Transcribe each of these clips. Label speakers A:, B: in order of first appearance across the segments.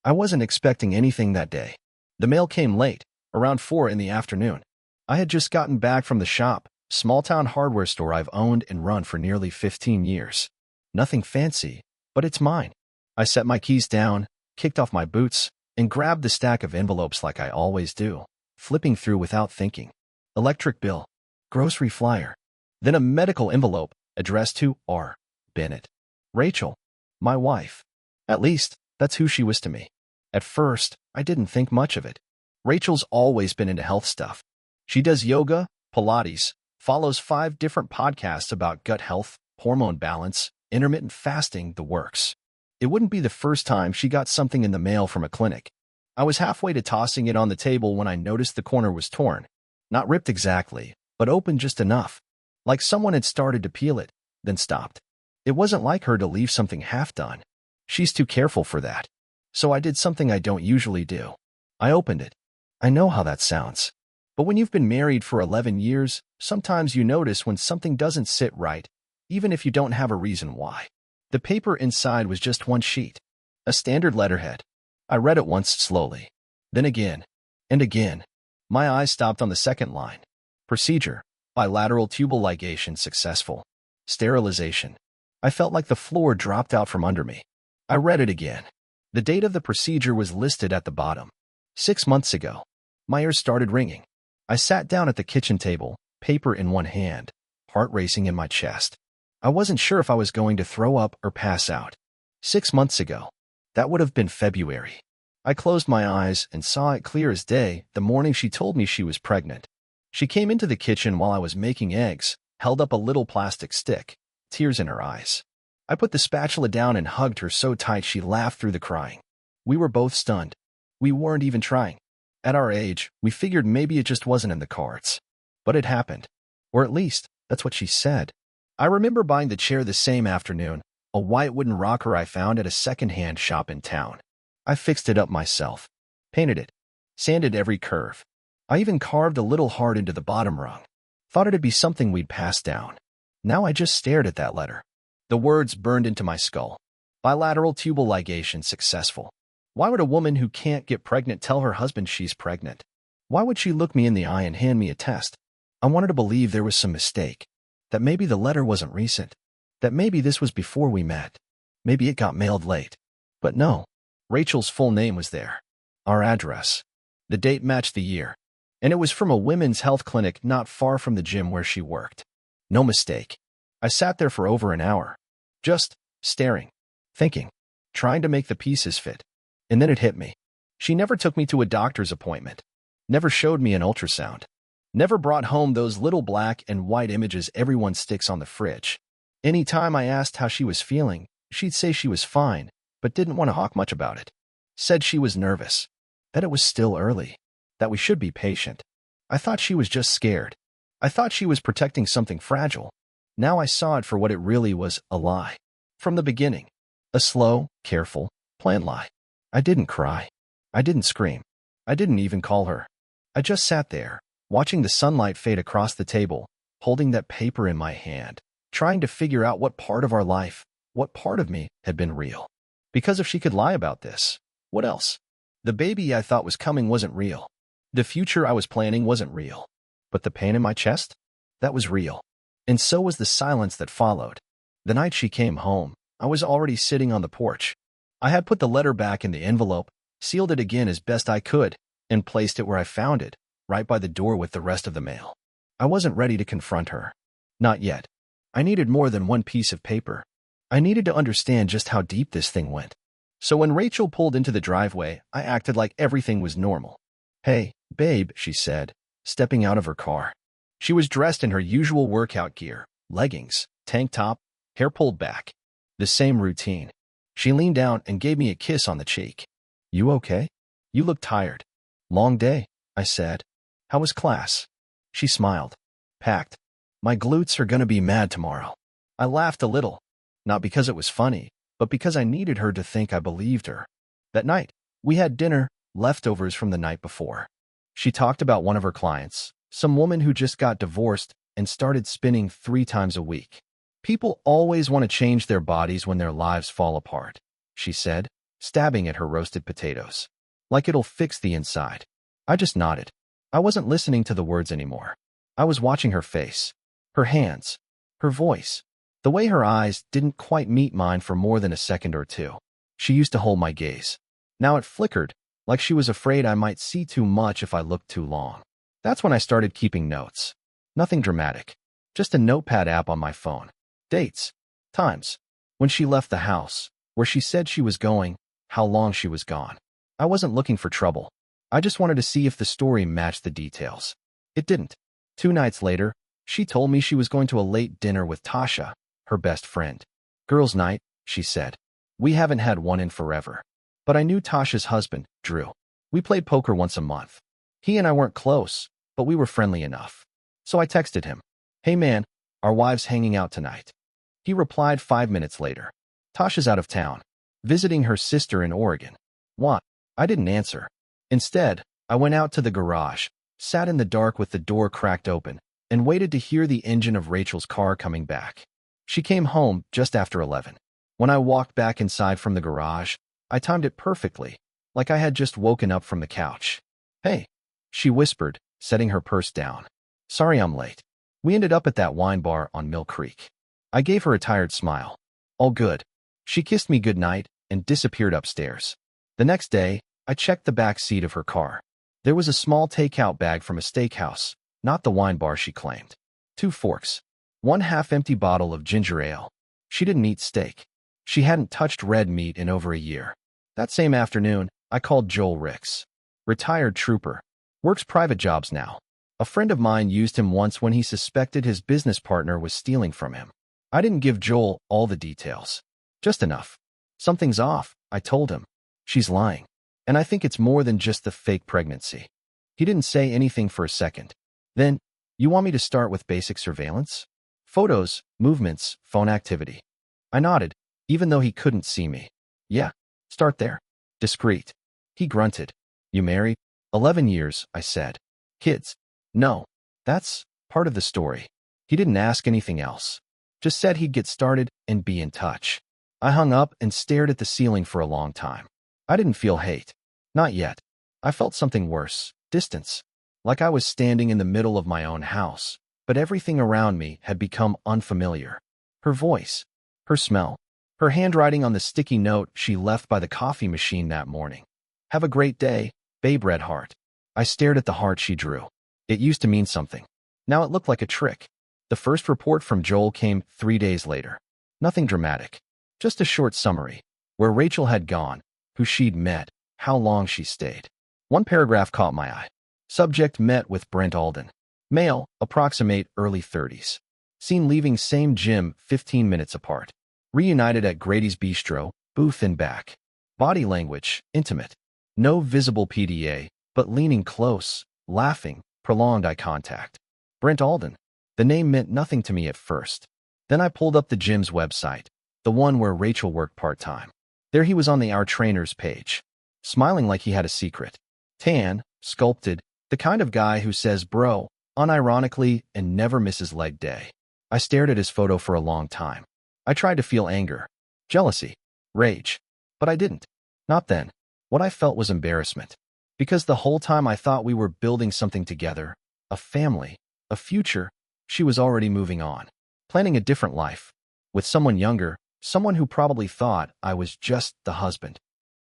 A: I wasn't expecting anything that day. The mail came late, around 4 in the afternoon. I had just gotten back from the shop, small-town hardware store I've owned and run for nearly 15 years. Nothing fancy, but it's mine. I set my keys down, kicked off my boots, and grabbed the stack of envelopes like I always do, flipping through without thinking. Electric bill, grocery flyer, then a medical envelope addressed to R. Bennett. Rachel, my wife. At least, that's who she was to me. At first, I didn't think much of it. Rachel's always been into health stuff. She does yoga, Pilates, follows 5 different podcasts about gut health, hormone balance, intermittent fasting, the works. It wouldn't be the first time she got something in the mail from a clinic. I was halfway to tossing it on the table when I noticed the corner was torn. Not ripped exactly, but open just enough. Like someone had started to peel it, then stopped. It wasn't like her to leave something half done. She's too careful for that. So I did something I don't usually do. I opened it. I know how that sounds. But when you've been married for 11 years, sometimes you notice when something doesn't sit right, even if you don't have a reason why. The paper inside was just one sheet. A standard letterhead. I read it once slowly. Then again. And again. My eyes stopped on the second line. Procedure. Bilateral tubal ligation successful. Sterilization. I felt like the floor dropped out from under me. I read it again. The date of the procedure was listed at the bottom. 6 months ago. My ears started ringing. I sat down at the kitchen table, paper in one hand, heart racing in my chest. I wasn't sure if I was going to throw up or pass out. 6 months ago. That would have been February. I closed my eyes and saw it clear as day the morning she told me she was pregnant. She came into the kitchen while I was making eggs, held up a little plastic stick, tears in her eyes. I put the spatula down and hugged her so tight she laughed through the crying. We were both stunned. We weren't even trying. At our age, we figured maybe it just wasn't in the cards. But it happened. Or at least, that's what she said. I remember buying the chair the same afternoon, a white wooden rocker I found at a second-hand shop in town. I fixed it up myself, painted it, sanded every curve. I even carved a little heart into the bottom rung. Thought it'd be something we'd pass down. Now I just stared at that letter. The words burned into my skull. Bilateral tubal ligation successful. Why would a woman who can't get pregnant tell her husband she's pregnant? Why would she look me in the eye and hand me a test? I wanted to believe there was some mistake. That maybe the letter wasn't recent. That maybe this was before we met. Maybe it got mailed late. But no. Rachel's full name was there. Our address. The date matched the year. And it was from a women's health clinic not far from the gym where she worked. No mistake. I sat there for over an hour. Just staring. Thinking. Trying to make the pieces fit. And then it hit me. She never took me to a doctor's appointment. Never showed me an ultrasound. Never brought home those little black and white images everyone sticks on the fridge. Any time I asked how she was feeling, she'd say she was fine, but didn't want to talk much about it. Said she was nervous. That it was still early. That we should be patient. I thought she was just scared. I thought she was protecting something fragile. Now I saw it for what it really was, a lie. From the beginning. A slow, careful, planned lie. I didn't cry. I didn't scream. I didn't even call her. I just sat there, watching the sunlight fade across the table, holding that paper in my hand, trying to figure out what part of our life, what part of me had been real. Because if she could lie about this, what else? The baby I thought was coming wasn't real. The future I was planning wasn't real. But the pain in my chest? That was real. And so was the silence that followed. The night she came home, I was already sitting on the porch. I had put the letter back in the envelope, sealed it again as best I could, and placed it where I found it, right by the door with the rest of the mail. I wasn't ready to confront her. Not yet. I needed more than one piece of paper. I needed to understand just how deep this thing went. So when Rachel pulled into the driveway, I acted like everything was normal. "Hey, babe," she said, stepping out of her car. She was dressed in her usual workout gear, leggings, tank top, hair pulled back. The same routine. She leaned down and gave me a kiss on the cheek. "You okay? You look tired." "Long day," I said. "How was class?" She smiled. "Packed. My glutes are gonna be mad tomorrow." I laughed a little. Not because it was funny, but because I needed her to think I believed her. That night, we had dinner, leftovers from the night before. She talked about one of her clients, some woman who just got divorced and started spinning 3 times a week. "People always want to change their bodies when their lives fall apart," she said. stabbing at her roasted potatoes. Like it'll fix the inside. I just nodded. I wasn't listening to the words anymore. I was watching her face, her hands, her voice. The way her eyes didn't quite meet mine for more than a second or two. She used to hold my gaze. Now it flickered, like she was afraid I might see too much if I looked too long. That's when I started keeping notes. Nothing dramatic. Just a notepad app on my phone. Dates. Times. When she left the house. Where she said she was going. How long she was gone. I wasn't looking for trouble. I just wanted to see if the story matched the details. It didn't. 2 nights later, she told me she was going to a late dinner with Tasha, her best friend. Girls' night, she said. We haven't had one in forever. But I knew Tasha's husband, Drew. We played poker once a month. He and I weren't close, but we were friendly enough. So I texted him. Hey man, our wives hanging out tonight. He replied 5 minutes later. Tasha's out of town, visiting her sister in Oregon. What? I didn't answer. Instead, I went out to the garage, sat in the dark with the door cracked open, and waited to hear the engine of Rachel's car coming back. She came home just after 11. When I walked back inside from the garage, I timed it perfectly, like I had just woken up from the couch. Hey, she whispered, setting her purse down. Sorry I'm late. We ended up at that wine bar on Mill Creek. I gave her a tired smile. All good. She kissed me goodnight and disappeared upstairs. The next day, I checked the back seat of her car. There was a small takeout bag from a steakhouse, not the wine bar she claimed. 2 forks. 1 half-empty bottle of ginger ale. She didn't eat steak. She hadn't touched red meat in over a year. That same afternoon, I called Joel Ricks. Retired trooper. Works private jobs now. A friend of mine used him once when he suspected his business partner was stealing from him. I didn't give Joel all the details. Just enough. Something's off, I told him. She's lying. And I think it's more than just the fake pregnancy. He didn't say anything for a second. Then, you want me to start with basic surveillance? Photos, movements, phone activity. I nodded, even though he couldn't see me. Yeah, start there. Discreet. He grunted. You married? 11 years, I said. Kids? No. That's part of the story. He didn't ask anything else. Just said he'd get started and be in touch. I hung up and stared at the ceiling for a long time. I didn't feel hate. Not yet. I felt something worse. Distance. Like I was standing in the middle of my own house, but everything around me had become unfamiliar. Her voice. Her smell. Her handwriting on the sticky note she left by the coffee machine that morning. Have a great day, Babe Red Heart. I stared at the heart she drew. It used to mean something. Now it looked like a trick. The first report from Joel came 3 days later. Nothing dramatic. Just a short summary. Where Rachel had gone, who she'd met, how long she stayed. One paragraph caught my eye. Subject met with Brent Alden. Male, approximate early 30s. Seen leaving same gym 15 minutes apart. Reunited at Grady's Bistro, booth and back. Body language, intimate. No visible PDA, but leaning close, laughing, prolonged eye contact. Brent Alden. The name meant nothing to me at first. Then I pulled up the gym's website, the one where Rachel worked part-time. There he was on the Our Trainers page, smiling like he had a secret. Tan, sculpted, the kind of guy who says bro, unironically, and never misses leg day. I stared at his photo for a long time. I tried to feel anger, jealousy, rage, but I didn't. Not then. What I felt was embarrassment. Because the whole time I thought we were building something together, a family, a future, she was already moving on, planning a different life, with someone younger, someone who probably thought I was just the husband.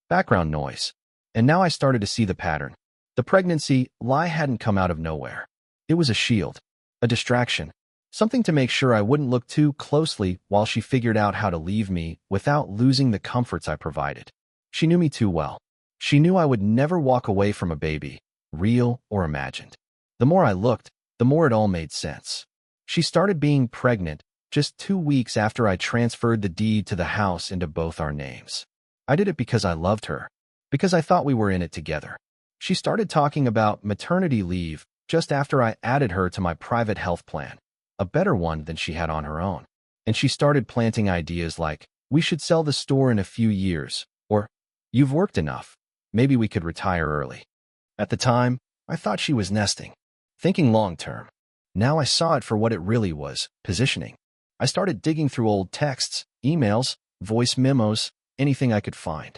A: Background noise. And now I started to see the pattern. The pregnancy lie hadn't come out of nowhere. It was a shield, a distraction, something to make sure I wouldn't look too closely while she figured out how to leave me without losing the comforts I provided. She knew me too well. She knew I would never walk away from a baby, real or imagined. The more I looked, the more it all made sense. She started being pregnant just 2 weeks after I transferred the deed to the house into both our names. I did it because I loved her, because I thought we were in it together. She started talking about maternity leave just after I added her to my private health plan, a better one than she had on her own. And she started planting ideas like, we should sell the store in a few years, or, you've worked enough, maybe we could retire early. At the time, I thought she was nesting, thinking long-term. Now I saw it for what it really was, positioning. I started digging through old texts, emails, voice memos, anything I could find.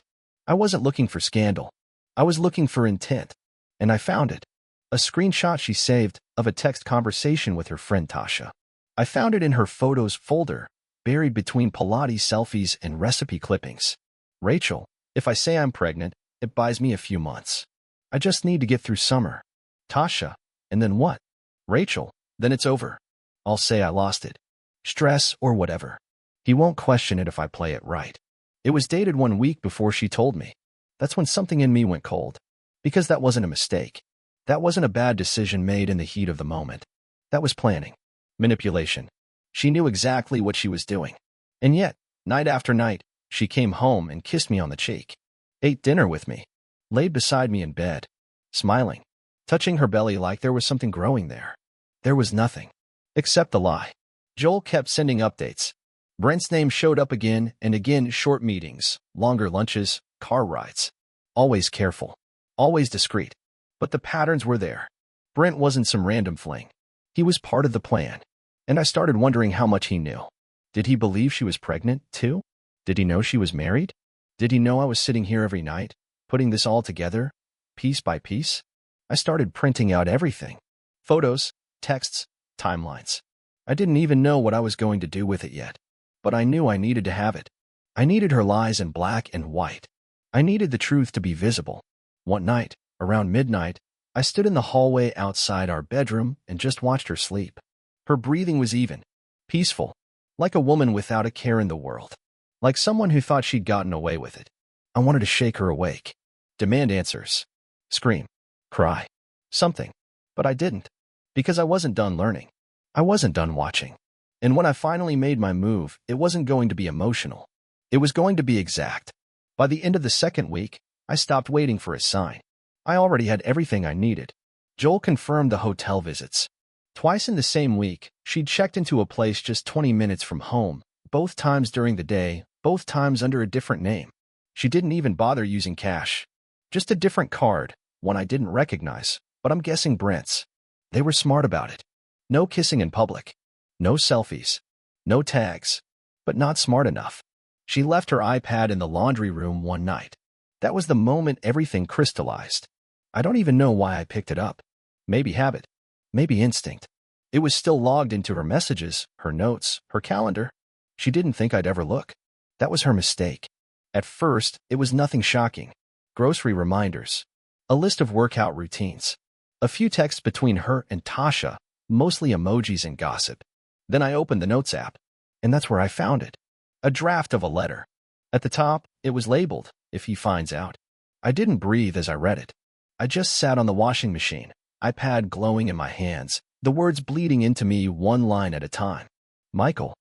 A: I wasn't looking for scandal. I was looking for intent. And I found it. A screenshot she saved of a text conversation with her friend Tasha. I found it in her photos folder, buried between Pilates selfies and recipe clippings. Rachel, if I say I'm pregnant, it buys me a few months. I just need to get through summer. Tasha, and then what? Rachel, then it's over. I'll say I lost it. Stress or whatever. He won't question it if I play it right. It was dated 1 week before she told me. That's when something in me went cold. Because that wasn't a mistake. That wasn't a bad decision made in the heat of the moment. That was planning. Manipulation. She knew exactly what she was doing. And yet, night after night, she came home and kissed me on the cheek. Ate dinner with me. Laid beside me in bed. Smiling. Touching her belly like there was something growing there. There was nothing. Except the lie. Joel kept sending updates. Brent's name showed up again and again. Short meetings, longer lunches, car rides. Always careful. Always discreet. But the patterns were there. Brent wasn't some random fling. He was part of the plan. And I started wondering how much he knew. Did he believe she was pregnant, too? Did he know she was married? Did he know I was sitting here every night, putting this all together, piece by piece? I started printing out everything. Photos, texts, timelines. I didn't even know what I was going to do with it yet. But I knew I needed to have it. I needed her lies in black and white. I needed the truth to be visible. One night, around midnight, I stood in the hallway outside our bedroom and just watched her sleep. Her breathing was even, peaceful, like a woman without a care in the world, like someone who thought she'd gotten away with it. I wanted to shake her awake, demand answers, scream, cry, something. But I didn't, because I wasn't done learning. I wasn't done watching. And when I finally made my move, it wasn't going to be emotional. It was going to be exact. By the end of the second week, I stopped waiting for a sign. I already had everything I needed. Joel confirmed the hotel visits. Twice in the same week, she'd checked into a place just 20 minutes from home, both times during the day, both times under a different name. She didn't even bother using cash. Just a different card, one I didn't recognize, but I'm guessing Brent's. They were smart about it. No kissing in public. No selfies. No tags. But not smart enough. She left her iPad in the laundry room one night. That was the moment everything crystallized. I don't even know why I picked it up. Maybe habit. Maybe instinct. It was still logged into her messages, her notes, her calendar. She didn't think I'd ever look. That was her mistake. At first, it was nothing shocking. Grocery reminders. A list of workout routines. A few texts between her and Tasha, mostly emojis and gossip. Then I opened the Notes app, and that's where I found it. A draft of a letter. At the top, it was labeled, "If he finds out." I didn't breathe as I read it. I just sat on the washing machine, iPad glowing in my hands, the words bleeding into me one line at a time. Michael.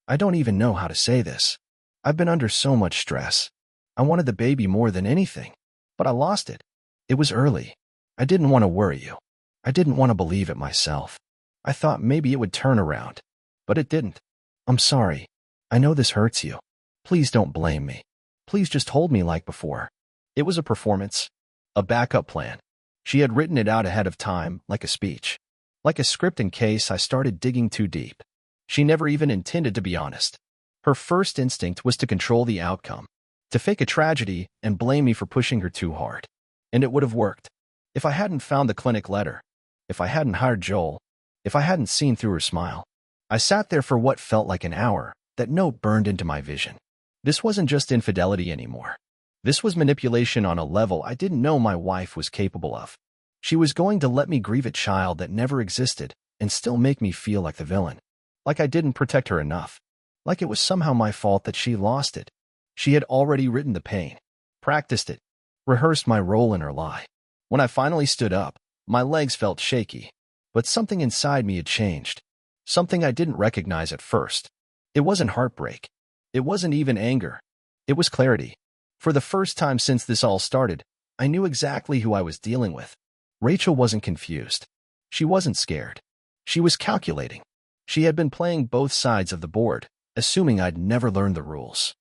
A: I don't even know how to say this. I've been under so much stress. I wanted the baby more than anything, but I lost it. It was early. I didn't want to worry you. I didn't want to believe it myself. I thought maybe it would turn around, but it didn't. I'm sorry. I know this hurts you. Please don't blame me. Please just hold me like before. It was a performance, a backup plan. She had written it out ahead of time, like a speech, like a script in case I started digging too deep. She never even intended to be honest. Her first instinct was to control the outcome, to fake a tragedy and blame me for pushing her too hard. And it would have worked. If I hadn't found the clinic letter, if I hadn't hired Joel, if I hadn't seen through her smile. I sat there for what felt like an hour. That note burned into my vision. This wasn't just infidelity anymore. This was manipulation on a level I didn't know my wife was capable of. She was going to let me grieve a child that never existed and still make me feel like the villain. Like I didn't protect her enough. Like it was somehow my fault that she lost it. She had already written the pain, practiced it, rehearsed my role in her lie. When I finally stood up, my legs felt shaky, but something inside me had changed. Something I didn't recognize at first. It wasn't heartbreak. It wasn't even anger. It was clarity. For the first time since this all started, I knew exactly who I was dealing with. Rachel wasn't confused. She wasn't scared. She was calculating. She had been playing both sides of the board, assuming I'd never learned the rules.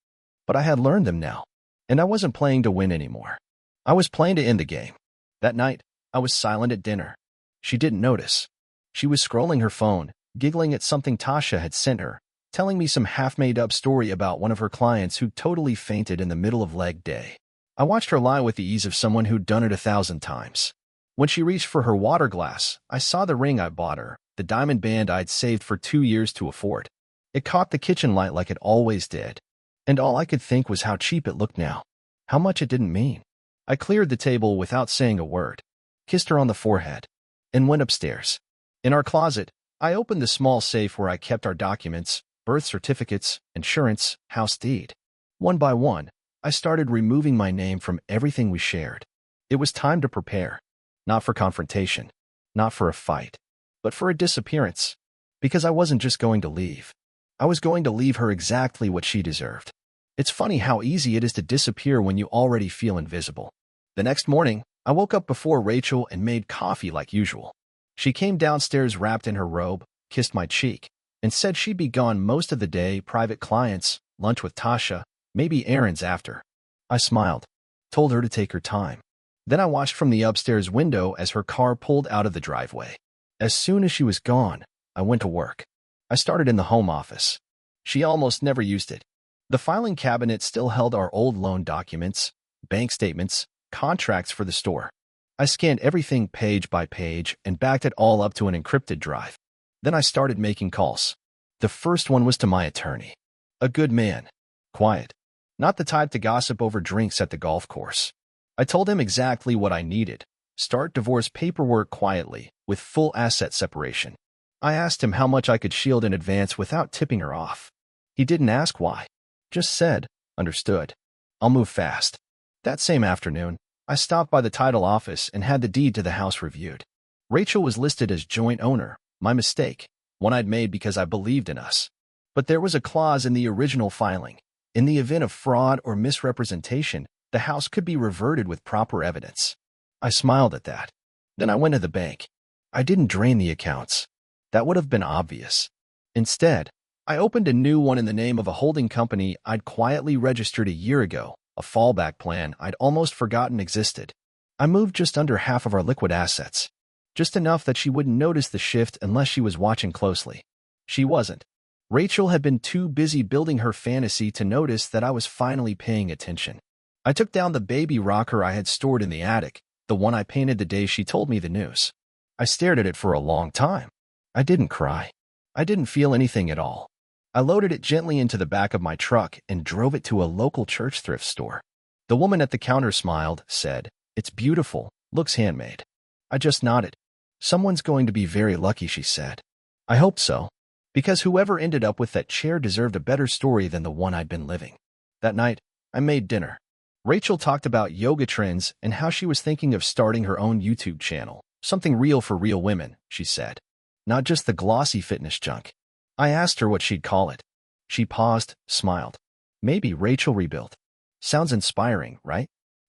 A: But I had learned them now, and I wasn't playing to win anymore. I was playing to end the game. That night, I was silent at dinner. She didn't notice. She was scrolling her phone, giggling at something Tasha had sent her, telling me some half-made-up story about one of her clients who totally fainted in the middle of leg day. I watched her lie with the ease of someone who'd done it 1,000 times. When she reached for her water glass, I saw the ring I bought her, the diamond band I'd saved for 2 years to afford. It caught the kitchen light like it always did. And all I could think was how cheap it looked now. How much it didn't mean. I cleared the table without saying a word, kissed her on the forehead, and went upstairs. In our closet, I opened the small safe where I kept our documents, birth certificates, insurance, house deed. One by one, I started removing my name from everything we shared. It was time to prepare. Not for confrontation, not for a fight, but for a disappearance. Because I wasn't just going to leave. I was going to leave her exactly what she deserved. It's funny how easy it is to disappear when you already feel invisible. The next morning, I woke up before Rachel and made coffee like usual. She came downstairs wrapped in her robe, kissed my cheek, and said she'd be gone most of the day, private clients, lunch with Tasha, maybe errands after. I smiled, told her to take her time. Then I watched from the upstairs window as her car pulled out of the driveway. As soon as she was gone, I went to work. I started in the home office. She almost never used it. The filing cabinet still held our old loan documents, bank statements, contracts for the store. I scanned everything page by page and backed it all up to an encrypted drive. Then I started making calls. The first one was to my attorney. A good man. Quiet. Not the type to gossip over drinks at the golf course. I told him exactly what I needed. Start divorce paperwork quietly, with full asset separation. I asked him how much I could shield in advance without tipping her off. He didn't ask why. Just said, understood. I'll move fast. That same afternoon, I stopped by the title office and had the deed to the house reviewed. Rachel was listed as joint owner, my mistake, one I'd made because I believed in us. But there was a clause in the original filing. In the event of fraud or misrepresentation, the house could be reverted with proper evidence. I smiled at that. Then I went to the bank. I didn't drain the accounts. That would have been obvious. Instead, I opened a new one in the name of a holding company I'd quietly registered a year ago, a fallback plan I'd almost forgotten existed. I moved just under half of our liquid assets. Just enough that she wouldn't notice the shift unless she was watching closely. She wasn't. Rachel had been too busy building her fantasy to notice that I was finally paying attention. I took down the baby rocker I had stored in the attic, the one I painted the day she told me the news. I stared at it for a long time. I didn't cry. I didn't feel anything at all. I loaded it gently into the back of my truck and drove it to a local church thrift store. The woman at the counter smiled, said, "It's beautiful, looks handmade." I just nodded. "Someone's going to be very lucky," she said. I hoped so, because whoever ended up with that chair deserved a better story than the one I'd been living. That night, I made dinner. Rachel talked about yoga trends and how she was thinking of starting her own YouTube channel. Something real for real women, she said. Not just the glossy fitness junk. I asked her what she'd call it. She paused, smiled. Maybe Rachel Rebuilt. Sounds inspiring, right?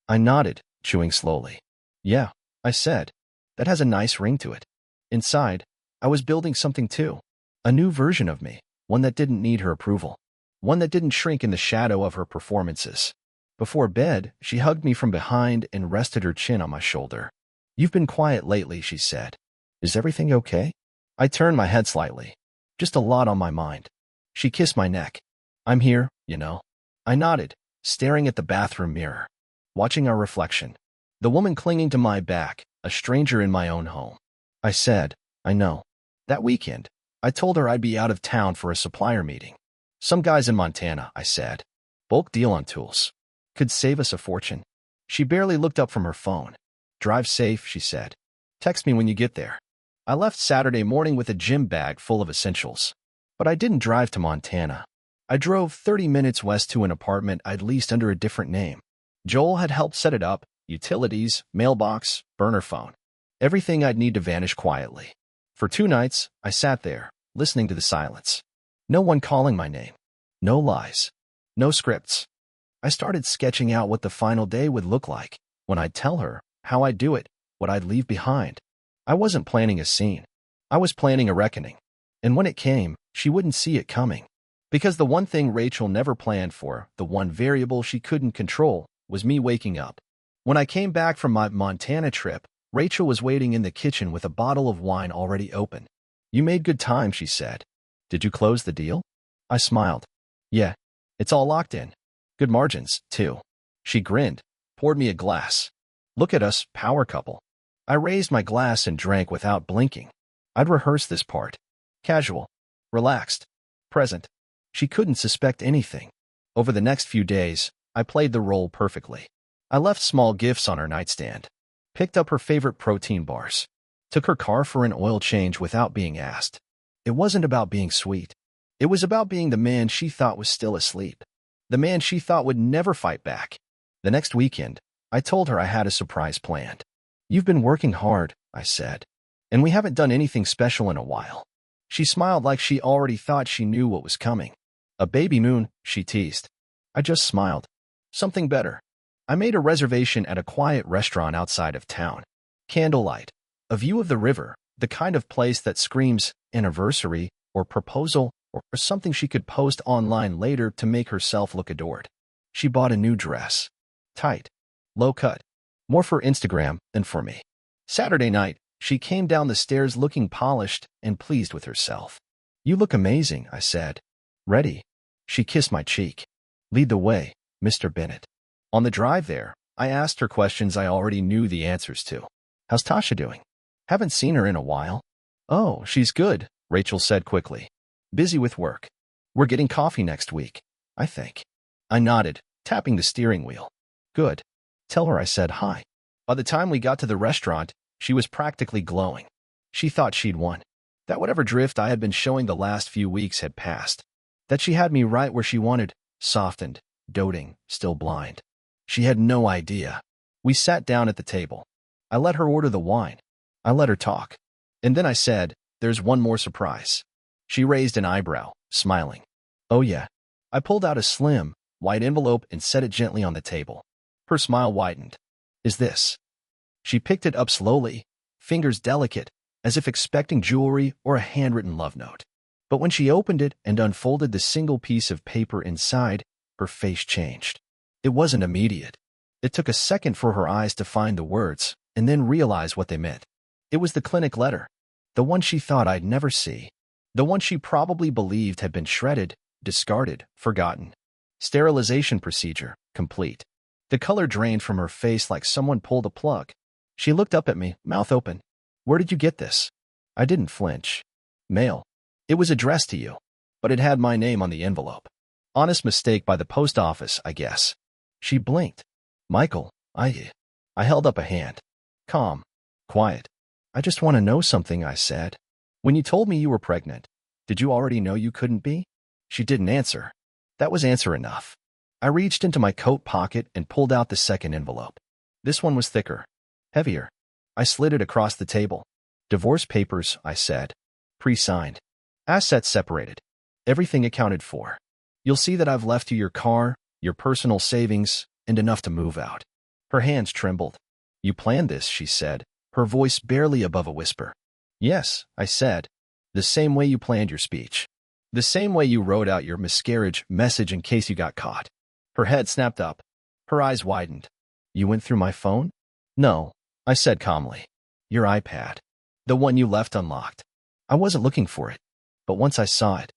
A: I nodded, chewing slowly. Yeah, I said. That has a nice ring to it. Inside, I was building something too. A new version of me, one that didn't need her approval. One that didn't shrink in the shadow of her performances. Before bed, she hugged me from behind and rested her chin on my shoulder. "You've been quiet lately," she said. "Is everything okay?" I turned my head slightly. Just a lot on my mind. She kissed my neck. "I'm here, you know." I nodded, staring at the bathroom mirror, watching our reflection. The woman clinging to my back, a stranger in my own home. I said, "I know." That weekend, I told her I'd be out of town for a supplier meeting. "Some guys in Montana," I said. "Bulk deal on tools. Could save us a fortune." She barely looked up from her phone. "Drive safe," she said. "Text me when you get there." I left Saturday morning with a gym bag full of essentials. But I didn't drive to Montana. I drove 30 minutes west to an apartment I'd leased under a different name. Joel had helped set it up, utilities, mailbox, burner phone. Everything I'd need to vanish quietly. For 2 nights, I sat there, listening to the silence. No one calling my name. No lies. No scripts. I started sketching out what the final day would look like, when I'd tell her, how I'd do it, what I'd leave behind. I wasn't planning a scene. I was planning a reckoning. And when it came, she wouldn't see it coming. Because the one thing Rachel never planned for, the one variable she couldn't control, was me waking up. When I came back from my Montana trip, Rachel was waiting in the kitchen with a bottle of wine already open. "You made good time," she said. "Did you close the deal?" I smiled. "Yeah, it's all locked in. Good margins, too." She grinned. poured me a glass. Look at us, power couple. I raised my glass and drank without blinking. I'd rehearsed this part. Casual, relaxed, present. She couldn't suspect anything. Over the next few days, I played the role perfectly. I left small gifts on her nightstand, picked up her favorite protein bars, took her car for an oil change without being asked. It wasn't about being sweet. It was about being the man she thought was still asleep, the man she thought would never fight back. The next weekend, I told her I had a surprise planned. You've been working hard, I said, and we haven't done anything special in a while. She smiled like she already thought she knew what was coming. A baby moon, she teased. I just smiled. Something better. I made a reservation at a quiet restaurant outside of town. Candlelight, a view of the river, the kind of place that screams anniversary or proposal or something she could post online later to make herself look adored. She bought a new dress. Tight, low cut, more for Instagram than for me. Saturday night, she came down the stairs looking polished and pleased with herself. You look amazing, I said. Ready? She kissed my cheek. Lead the way, Mr. Bennett. On the drive there, I asked her questions I already knew the answers to. How's Tasha doing? Haven't seen her in a while. Oh, she's good, Rachel said quickly. Busy with work. We're getting coffee next week, I think. I nodded, tapping the steering wheel. Good. Tell her I said hi. By the time we got to the restaurant, she was practically glowing. She thought she'd won. That whatever drift I had been showing the last few weeks had passed. That she had me right where she wanted, softened, doting, still blind. She had no idea. We sat down at the table. I let her order the wine. I let her talk. And then I said, there's one more surprise. She raised an eyebrow, smiling. Oh yeah. I pulled out a slim, white envelope and set it gently on the table. Her smile widened. Is this? She picked it up slowly, fingers delicate, as if expecting jewelry or a handwritten love note. But when she opened it and unfolded the single piece of paper inside, her face changed. It wasn't immediate. It took a second for her eyes to find the words and then realize what they meant. It was the clinic letter, the one she thought I'd never see, the one she probably believed had been shredded, discarded, forgotten. Sterilization procedure, complete. The color drained from her face like someone pulled a plug. She looked up at me, mouth open. Where did you get this? I didn't flinch. Mail. It was addressed to you, but it had my name on the envelope. Honest mistake by the post office, I guess. She blinked. Michael, I held up a hand. Calm. Quiet. I just want to know something, I said. When you told me you were pregnant, did you already know you couldn't be? She didn't answer. That was answer enough. I reached into my coat pocket and pulled out the second envelope. This one was thicker, heavier. I slid it across the table. Divorce papers, I said. Pre-signed. Assets separated. Everything accounted for. You'll see that I've left you your car, your personal savings, and enough to move out. Her hands trembled. You planned this, she said, her voice barely above a whisper. Yes, I said. The same way you planned your speech. The same way you wrote out your miscarriage message in case you got caught. Her head snapped up. Her eyes widened. You went through my phone? No, I said calmly. Your iPad. The one you left unlocked. I wasn't looking for it, but once I saw it,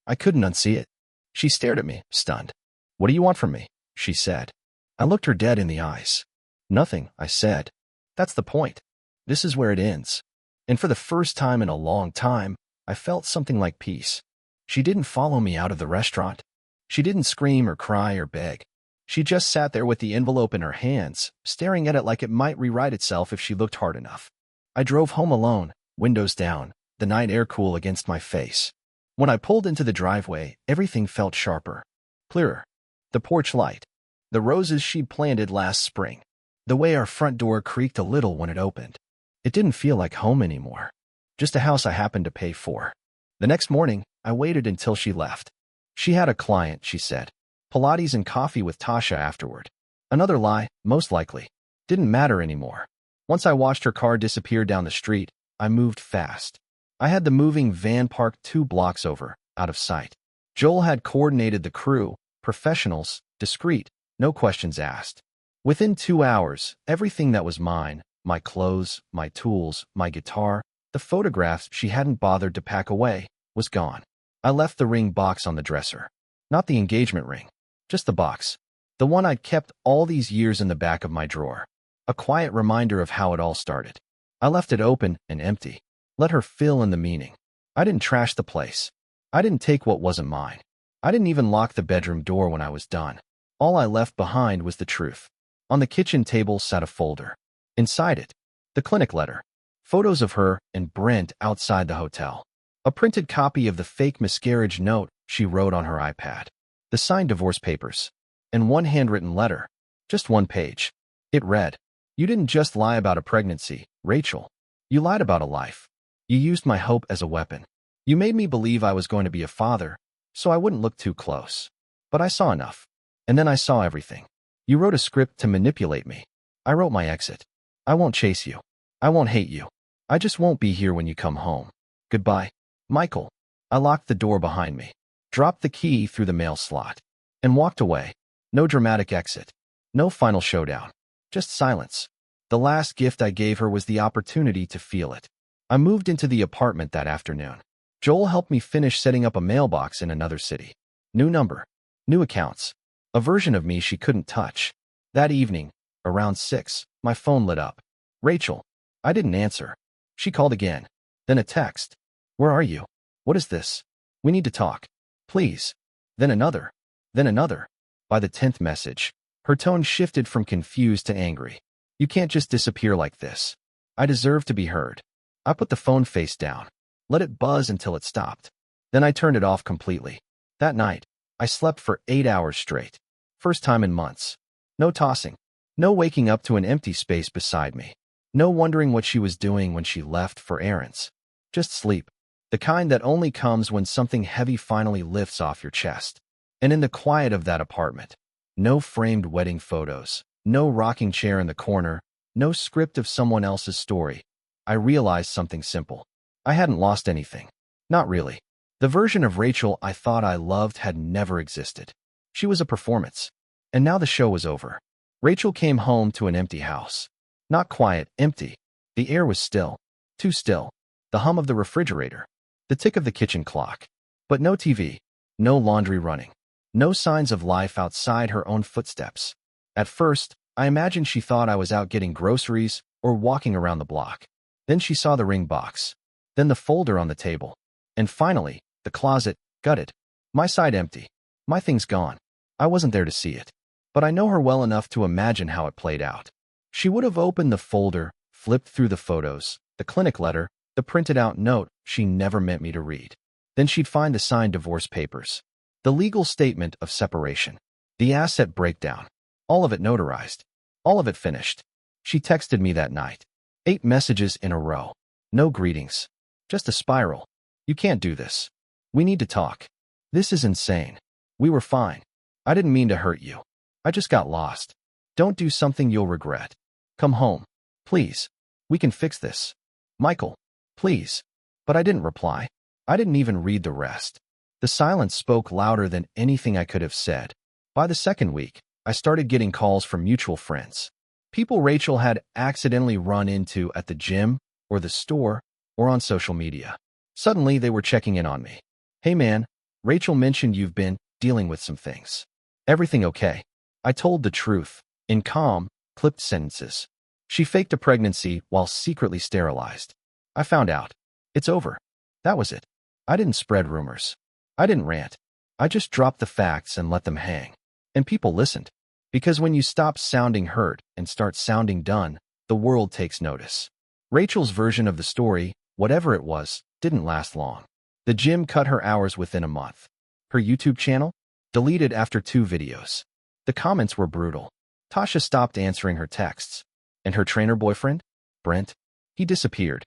A: I couldn't unsee it. She stared at me, stunned. What do you want from me? She said. I looked her dead in the eyes. Nothing, I said. That's the point. This is where it ends. And for the first time in a long time, I felt something like peace. She didn't follow me out of the restaurant. She didn't scream or cry or beg. She just sat there with the envelope in her hands, staring at it like it might rewrite itself if she looked hard enough. I drove home alone, windows down, the night air cool against my face. When I pulled into the driveway, everything felt sharper, clearer. The porch light, the roses she'd planted last spring, the way our front door creaked a little when it opened. It didn't feel like home anymore, just a house I happened to pay for. The next morning, I waited until she left. She had a client, she said. Pilates and coffee with Tasha afterward. Another lie, most likely. Didn't matter anymore. Once I watched her car disappear down the street, I moved fast. I had the moving van parked 2 blocks over, out of sight. Joel had coordinated the crew, professionals, discreet, no questions asked. Within 2 hours, everything that was mine, my clothes, my tools, my guitar, the photographs she hadn't bothered to pack away, was gone. I left the ring box on the dresser. Not the engagement ring, just the box. The one I'd kept all these years in the back of my drawer. A quiet reminder of how it all started. I left it open and empty. Let her fill in the meaning. I didn't trash the place. I didn't take what wasn't mine. I didn't even lock the bedroom door when I was done. All I left behind was the truth. On the kitchen table sat a folder. Inside it, the clinic letter. Photos of her and Brent outside the hotel. A printed copy of the fake miscarriage note she wrote on her iPad. The signed divorce papers. And one handwritten letter. Just one page. It read, "You didn't just lie about a pregnancy, Rachel. You lied about a life. You used my hope as a weapon. You made me believe I was going to be a father, so I wouldn't look too close. But I saw enough. And then I saw everything. You wrote a script to manipulate me. I wrote my exit. I won't chase you. I won't hate you. I just won't be here when you come home. Goodbye, Michael." I locked the door behind me, dropped the key through the mail slot, and walked away. No dramatic exit. No final showdown. Just silence. The last gift I gave her was the opportunity to feel it. I moved into the apartment that afternoon. Joel helped me finish setting up a mailbox in another city. New number. New accounts. A version of me she couldn't touch. That evening, around 6, my phone lit up. Rachel. I didn't answer. She called again. Then a text. "Where are you? What is this? We need to talk. Please." Then another. Then another. By the 10th message, her tone shifted from confused to angry. "You can't just disappear like this. I deserve to be heard." I put the phone face down. Let it buzz until it stopped. Then I turned it off completely. That night, I slept for 8 hours straight. First time in months. No tossing. No waking up to an empty space beside me. No wondering what she was doing when she left for errands. Just sleep. The kind that only comes when something heavy finally lifts off your chest. And in the quiet of that apartment, no framed wedding photos, no rocking chair in the corner, no script of someone else's story, I realized something simple. I hadn't lost anything. Not really. The version of Rachel I thought I loved had never existed. She was a performance. And now the show was over. Rachel came home to an empty house. Not quiet, empty. The air was still. Too still. The hum of the refrigerator. The tick of the kitchen clock. But no TV. No laundry running. No signs of life outside her own footsteps. At first, I imagined she thought I was out getting groceries or walking around the block. Then she saw the ring box. Then the folder on the table. And finally, the closet, gutted. My side empty. My things gone. I wasn't there to see it. But I know her well enough to imagine how it played out. She would have opened the folder, flipped through the photos, the clinic letter, the printed out note she never meant me to read. Then she'd find the signed divorce papers. The legal statement of separation. The asset breakdown. All of it notarized. All of it finished. She texted me that night. 8 messages in a row. No greetings. Just a spiral. "You can't do this. We need to talk. This is insane. We were fine. I didn't mean to hurt you. I just got lost. Don't do something you'll regret. Come home. Please. We can fix this. Michael. Please." But I didn't reply. I didn't even read the rest. The silence spoke louder than anything I could have said. By the second week, I started getting calls from mutual friends. People Rachel had accidentally run into at the gym, or the store, or on social media. Suddenly, they were checking in on me. "Hey man, Rachel mentioned you've been dealing with some things. Everything okay?" I told the truth, in calm, clipped sentences. She faked a pregnancy while secretly sterilized. I found out. It's over. That was it. I didn't spread rumors. I didn't rant. I just dropped the facts and let them hang. And people listened. Because when you stop sounding hurt and start sounding done, the world takes notice. Rachel's version of the story, whatever it was, didn't last long. The gym cut her hours within a month. Her YouTube channel? Deleted after 2 videos. The comments were brutal. Tasha stopped answering her texts. And her trainer boyfriend? Brent? He disappeared.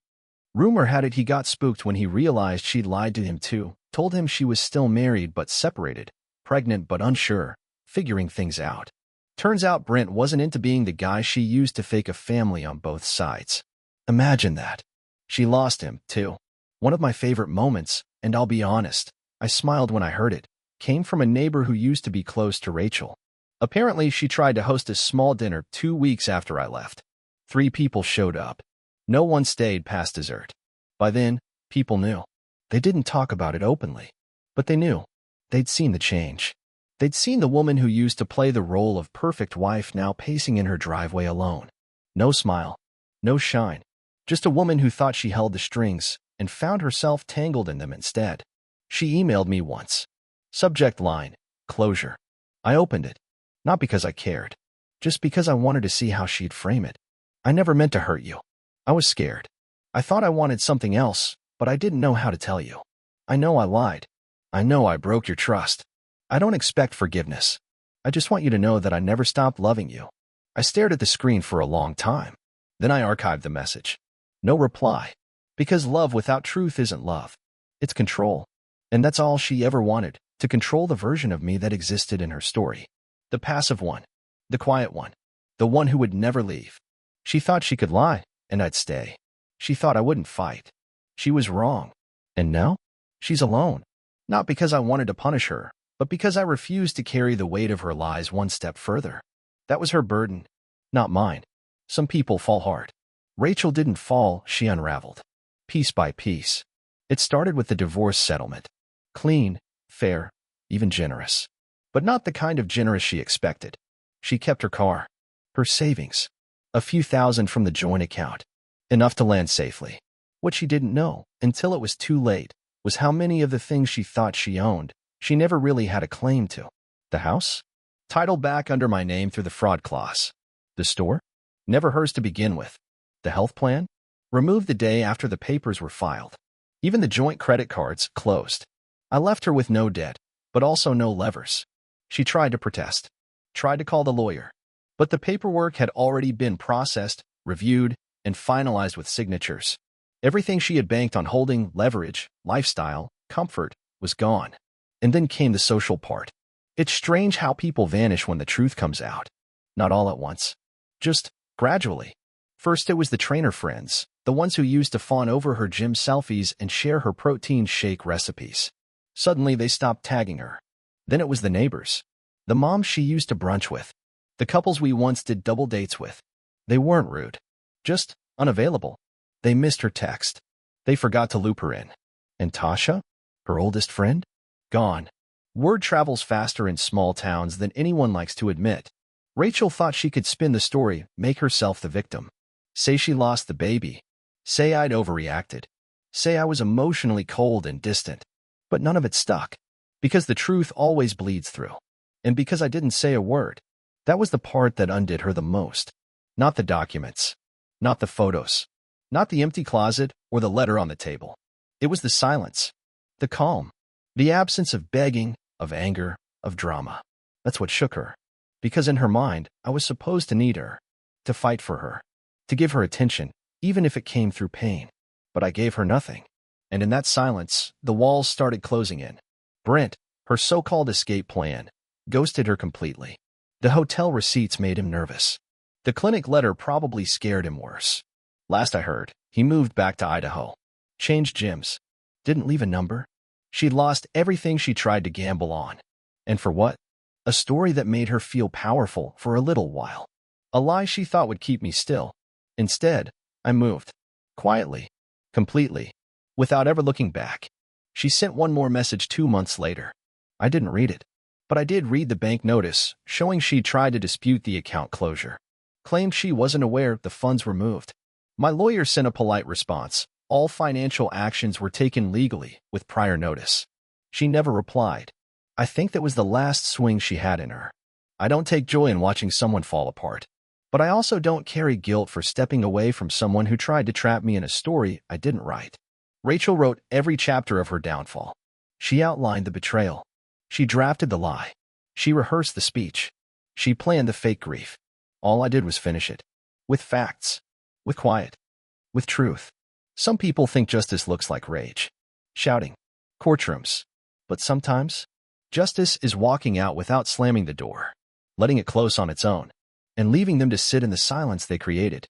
A: Rumor had it he got spooked when he realized she'd lied to him too, told him she was still married but separated, pregnant but unsure, figuring things out. Turns out Brent wasn't into being the guy she used to fake a family on both sides. Imagine that. She lost him, too. One of my favorite moments, and I'll be honest, I smiled when I heard it, came from a neighbor who used to be close to Rachel. Apparently, she tried to host a small dinner 2 weeks after I left. 3 people showed up. No one stayed past dessert. By then, people knew. They didn't talk about it openly, but they knew. They'd seen the change. They'd seen the woman who used to play the role of perfect wife now pacing in her driveway alone. No smile, no shine, just a woman who thought she held the strings and found herself tangled in them instead. She emailed me once. Subject line, closure. I opened it, not because I cared, just because I wanted to see how she'd frame it. I never meant to hurt you. I was scared. I thought I wanted something else, but I didn't know how to tell you. I know I lied. I know I broke your trust. I don't expect forgiveness. I just want you to know that I never stopped loving you. I stared at the screen for a long time. Then I archived the message. No reply. Because love without truth isn't love. It's control. And that's all she ever wanted, to control the version of me that existed in her story. The passive one. The quiet one. The one who would never leave. She thought she could lie, and I'd stay. She thought I wouldn't fight. She was wrong. And now? She's alone. Not because I wanted to punish her, but because I refused to carry the weight of her lies one step further. That was her burden, not mine. Some people fall hard. Rachel didn't fall, she unraveled. Piece by piece. It started with the divorce settlement. Clean, fair, even generous. But not the kind of generous she expected. She kept her car, her savings, a few thousand from the joint account, enough to land safely. What she didn't know, until it was too late, was how many of the things she thought she owned, she never really had a claim to. The house? Title back under my name through the fraud clause. The store? Never hers to begin with. The health plan? Removed the day after the papers were filed. Even the joint credit cards closed. I left her with no debt, but also no levers. She tried to protest, tried to call the lawyer, but the paperwork had already been processed, reviewed, and finalized with signatures. Everything she had banked on holding, leverage, lifestyle, comfort, was gone. And then came the social part. It's strange how people vanish when the truth comes out. Not all at once. Just gradually. First it was the trainer friends, the ones who used to fawn over her gym selfies and share her protein shake recipes. Suddenly they stopped tagging her. Then it was the neighbors. The moms she used to brunch with. The couples we once did double dates with. They weren't rude. Just unavailable. They missed her text. They forgot to loop her in. And Tasha? Her oldest friend? Gone. Word travels faster in small towns than anyone likes to admit. Rachel thought she could spin the story, make herself the victim. Say she lost the baby. Say I'd overreacted. Say I was emotionally cold and distant. But none of it stuck. Because the truth always bleeds through. And because I didn't say a word. That was the part that undid her the most. Not the documents. Not the photos. Not the empty closet or the letter on the table. It was the silence. The calm. The absence of begging, of anger, of drama. That's what shook her. Because in her mind, I was supposed to need her. To fight for her. To give her attention, even if it came through pain. But I gave her nothing. And in that silence, the walls started closing in. Brent, her so-called escape plan, ghosted her completely. The hotel receipts made him nervous. The clinic letter probably scared him worse. Last I heard, he moved back to Idaho. Changed gyms. Didn't leave a number. She'd lost everything she tried to gamble on. And for what? A story that made her feel powerful for a little while. A lie she thought would keep me still. Instead, I moved. Quietly. Completely. Without ever looking back. She sent one more message 2 months later. I didn't read it. But I did read the bank notice, showing she'd tried to dispute the account closure. Claimed she wasn't aware the funds were moved. My lawyer sent a polite response. All financial actions were taken legally, with prior notice. She never replied. I think that was the last swing she had in her. I don't take joy in watching someone fall apart. But I also don't carry guilt for stepping away from someone who tried to trap me in a story I didn't write. Rachel wrote every chapter of her downfall. She outlined the betrayal. She drafted the lie. She rehearsed the speech. She planned the fake grief. All I did was finish it. With facts. With quiet. With truth. Some people think justice looks like rage. Shouting. Courtrooms. But sometimes, justice is walking out without slamming the door. Letting it close on its own. And leaving them to sit in the silence they created.